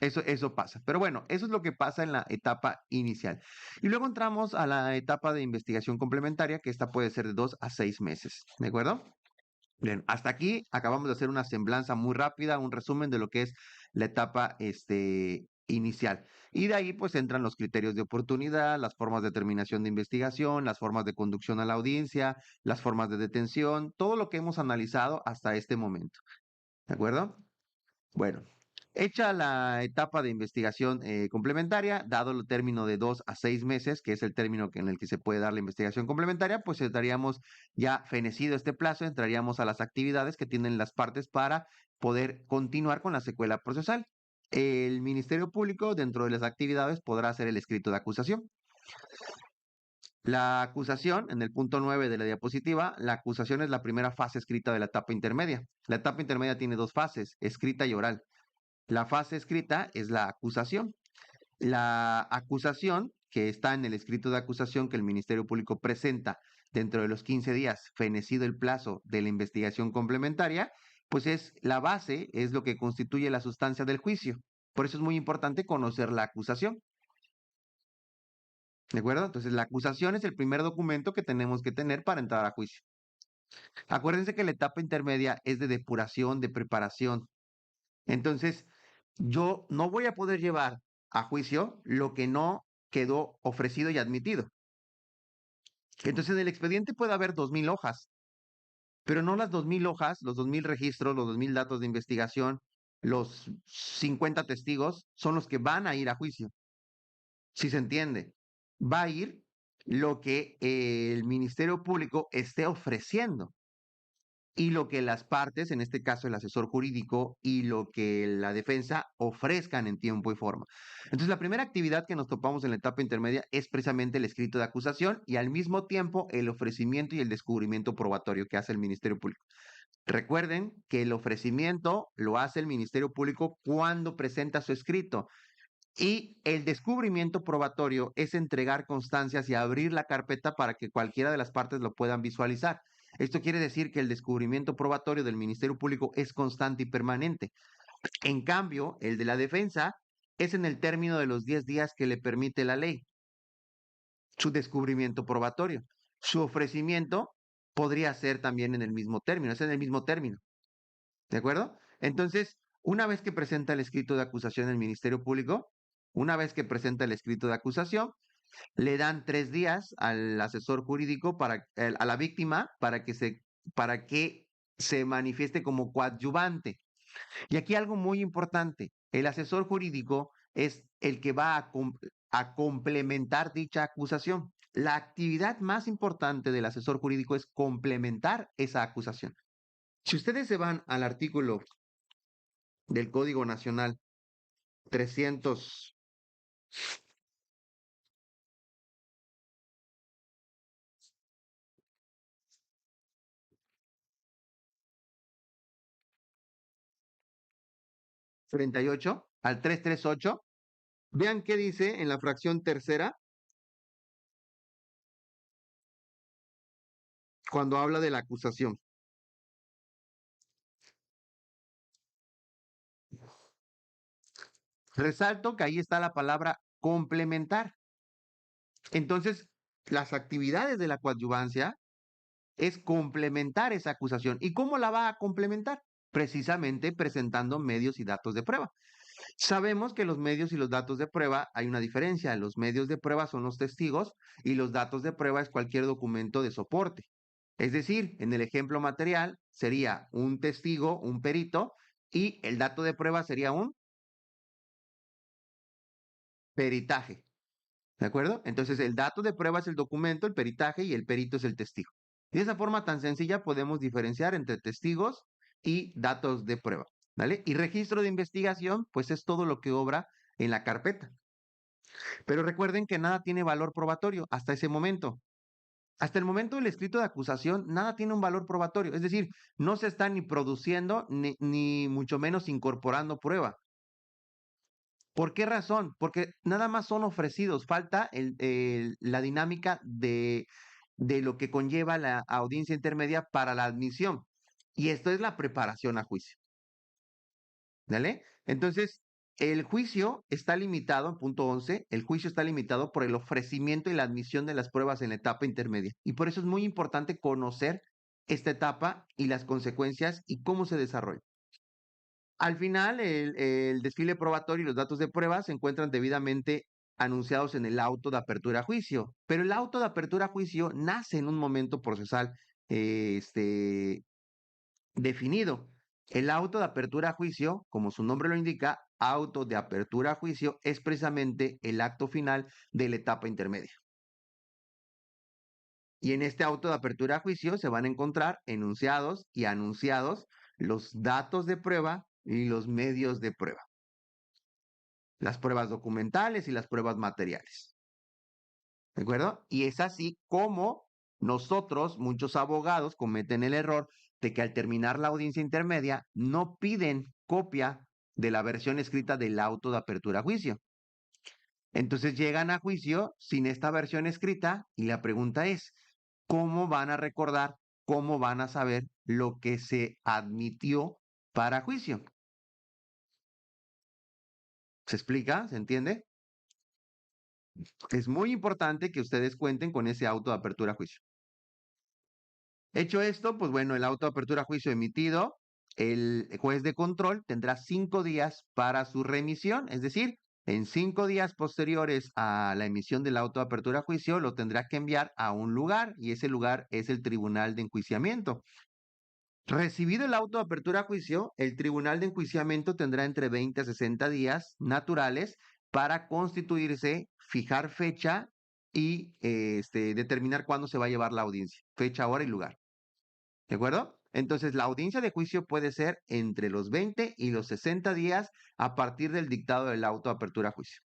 Eso pasa. Pero bueno, eso es lo que pasa en la etapa inicial. Y luego entramos a la etapa de investigación complementaria, que esta puede ser de 2 a 6 meses. ¿De acuerdo? Bien, hasta aquí acabamos de hacer una semblanza muy rápida, un resumen de lo que es la etapa inicial. Y de ahí pues entran los criterios de oportunidad, las formas de terminación de investigación, las formas de conducción a la audiencia, las formas de detención, todo lo que hemos analizado hasta este momento. ¿De acuerdo? Bueno, hecha la etapa de investigación complementaria, dado el término de 2 a 6 meses, que es el término en el que se puede dar la investigación complementaria, pues estaríamos ya fenecido este plazo, entraríamos a las actividades que tienen las partes para poder continuar con la secuela procesal. El Ministerio Público, dentro de las actividades, podrá hacer el escrito de acusación. La acusación, en el punto 9 de la diapositiva, la acusación es la primera fase escrita de la etapa intermedia. La etapa intermedia tiene dos fases, escrita y oral. La fase escrita es la acusación. La acusación, que está en el escrito de acusación que el Ministerio Público presenta dentro de los 15 días, fenecido el plazo de la investigación complementaria, pues es la base, es lo que constituye la sustancia del juicio. Por eso es muy importante conocer la acusación. ¿De acuerdo? Entonces, la acusación es el primer documento que tenemos que tener para entrar a juicio. Acuérdense que la etapa intermedia es de depuración, de preparación. Entonces, yo no voy a poder llevar a juicio lo que no quedó ofrecido y admitido. Entonces, en el expediente puede haber 2000 hojas, pero no las 2000 hojas, los 2000 registros, los 2000 datos de investigación, los 50 testigos son los que van a ir a juicio. Si se entiende, va a ir lo que el Ministerio Público esté ofreciendo y lo que las partes, en este caso el asesor jurídico y lo que la defensa ofrezcan en tiempo y forma. Entonces, la primera actividad que nos topamos en la etapa intermedia es precisamente el escrito de acusación y al mismo tiempo el ofrecimiento y el descubrimiento probatorio que hace el Ministerio Público. Recuerden que el ofrecimiento lo hace el Ministerio Público cuando presenta su escrito. Y el descubrimiento probatorio es entregar constancias y abrir la carpeta para que cualquiera de las partes lo puedan visualizar. Esto quiere decir que el descubrimiento probatorio del Ministerio Público es constante y permanente. En cambio, el de la defensa es en el término de los 10 días que le permite la ley, su descubrimiento probatorio. Su ofrecimiento podría ser también en el mismo término, es en el mismo término. ¿De acuerdo? Entonces, una vez que presenta el escrito de acusación el Ministerio Público, una vez que presenta el escrito de acusación, le dan 3 días al asesor jurídico a la víctima para que se manifieste como coadyuvante. Y aquí algo muy importante, el asesor jurídico es el que va a complementar dicha acusación. La actividad más importante del asesor jurídico es complementar esa acusación. Si ustedes se van al artículo del Código Nacional 338 al 338, vean qué dice en la fracción tercera cuando habla de la acusación. Resalto que ahí está la palabra complementar. Entonces, las actividades de la coadyuvancia es complementar esa acusación. ¿Y cómo la va a complementar? Precisamente presentando medios y datos de prueba. Sabemos que los medios y los datos de prueba hay una diferencia. Los medios de prueba son los testigos y los datos de prueba es cualquier documento de soporte. Es decir, en el ejemplo material sería un testigo, un perito, y el dato de prueba sería un peritaje. ¿De acuerdo? Entonces, el dato de prueba es el documento, el peritaje y el perito es el testigo. Y de esa forma tan sencilla podemos diferenciar entre testigos y datos de prueba. ¿Vale? Y registro de investigación, pues es todo lo que obra en la carpeta. Pero recuerden que nada tiene valor probatorio hasta ese momento. Hasta el momento del escrito de acusación, nada tiene un valor probatorio. Es decir, no se está ni produciendo ni mucho menos incorporando prueba. ¿Por qué razón? Porque nada más son ofrecidos, falta la dinámica de lo que conlleva la audiencia intermedia para la admisión. Y esto es la preparación a juicio. ¿Vale? Entonces, El juicio está limitado, punto 11, el juicio está limitado por el ofrecimiento y la admisión de las pruebas en la etapa intermedia. Y por eso es muy importante conocer esta etapa y las consecuencias y cómo se desarrolla. Al final, el desfile probatorio y los datos de prueba se encuentran debidamente anunciados en el auto de apertura a juicio, pero el auto de apertura a juicio nace en un momento procesal eh, este, definido. El auto de apertura a juicio, como su nombre lo indica, auto de apertura a juicio es precisamente el acto final de la etapa intermedia. Y en este auto de apertura a juicio se van a encontrar enunciados y anunciados los datos de prueba y los medios de prueba, las pruebas documentales y las pruebas materiales. ¿De acuerdo? Y es así como nosotros, muchos abogados, cometen el error de que al terminar la audiencia intermedia no piden copia de la versión escrita del auto de apertura a juicio. Entonces llegan a juicio sin esta versión escrita y la pregunta es, ¿cómo van a recordar, cómo van a saber lo que se admitió para juicio? ¿Se explica? ¿Se entiende? Es muy importante que ustedes cuenten con ese auto de apertura a juicio. Hecho esto, pues bueno, el auto de apertura a juicio emitido, el juez de control tendrá 5 días para su remisión, es decir, en 5 días posteriores a la emisión del auto de apertura a juicio, lo tendrá que enviar a un lugar y ese lugar es el tribunal de enjuiciamiento. Recibido el auto de apertura a juicio, el tribunal de enjuiciamiento tendrá entre 20 a 60 días naturales para constituirse, fijar fecha y determinar cuándo se va a llevar la audiencia, fecha, hora y lugar. ¿De acuerdo? Entonces, la audiencia de juicio puede ser entre los 20 y los 60 días a partir del dictado del auto de apertura a juicio.